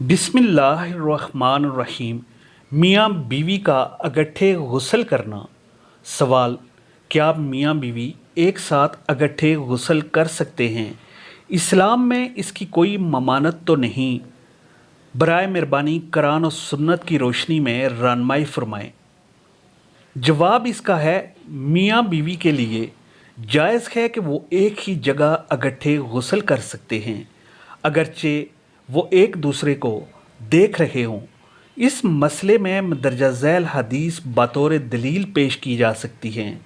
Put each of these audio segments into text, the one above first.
बिस्मिल्लाहिर्रहमानिर्रहीम। मियाँ बीवी का इकट्ठे गुस्ल करना। सवाल, क्या मियाँ बीवी एक साथ इकट्ठे गुस्ल कर सकते हैं? इस्लाम में इसकी कोई ममानत तो नहीं। बराए मेहरबानी कुरान और सुन्नत की रोशनी में रहनुमाई फरमाएं। जवाब इसका है, मियाँ बीवी के लिए जायज़ है कि वो एक ही जगह इकट्ठे गुस्ल कर सकते हैं, अगरचे वो एक दूसरे को देख रहे हों। इस मसले में मदरजा झैल हदीस बतौर दलील पेश की जा सकती हैं।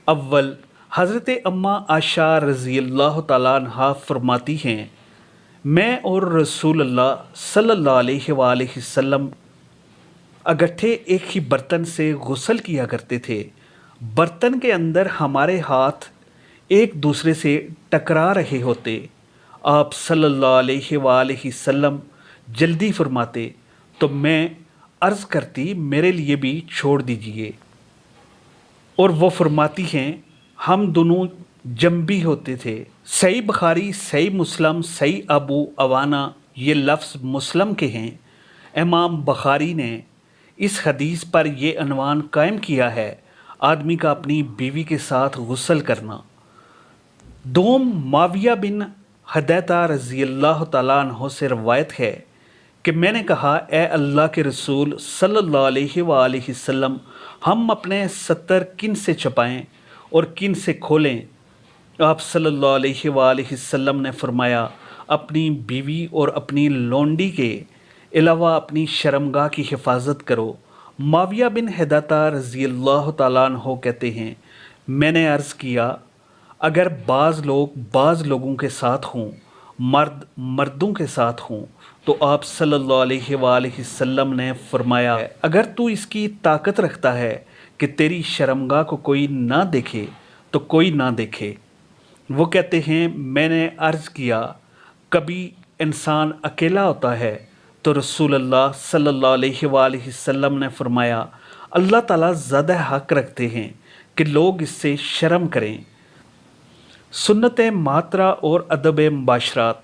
अव्वल, हज़रत अम्मा आयशा रज़ी अल्लाह तआला अन्हा फरमाती हैं, मैं और रसूलुल्लाह सल्लल्लाहु अलैहि वसल्लम इकट्ठे एक ही बर्तन से गुस्ल किया करते थे। बर्तन के अंदर हमारे हाथ एक दूसरे से टकरा रहे होते। आप सल्लल्लाहु अलैहि वसल्लम जल्दी फरमाते तो मैं अर्ज़ करती, मेरे लिए भी छोड़ दीजिए। और वो फरमाती हैं, हम दोनों जंबी होते थे। सही बुखारी, सही मुस्लिम, सही अबू अवाना ये लफ्ज़ मुस्लिम के हैं। इमाम बुखारी ने इस हदीस पर ये अनवान कायम किया है, आदमी का अपनी बीवी के साथ गुस्ल करना। दोम माविया बिन हदैता रज़ी अल्लाह तआला अन्हु से रवायत है कि मैंने कहा, ए अल्लाह के रसूल सल्लल्लाहु अलैहि वसल्लम, हम अपने सत्तर किन से छुपाएं और किन से खोलें? आप सल्लल्लाहु अलैहि वसल्लम ने फरमाया, अपनी बीवी और अपनी लौंडी के अलावा अपनी शर्मगाह की हिफाजत करो। माविया बिन हदैता रज़ी अल्लाह तआला अन्हु कहते हैं, मैंने अर्ज़ किया, अगर बाज़ लोग बाज़ लोगों के साथ हों, मर्द मर्दों के साथ हों, तो आप सल्लल्लाहु अलैहि वसल्लम ने फरमाया, अगर तू इसकी ताकत रखता है कि तेरी शर्मगाह को कोई ना देखे तो कोई ना देखे। वो कहते हैं, मैंने अर्ज़ किया, कभी इंसान अकेला होता है तो रसूलुल्लाह सल्लल्लाहु अलैहि वसल्लम ने फरमाया, अल्लाह ताला ज़्यादा हक़ रखते हैं कि लोग इससे शर्म करें। सुन्नत मातरा और अदब मुबाशरात।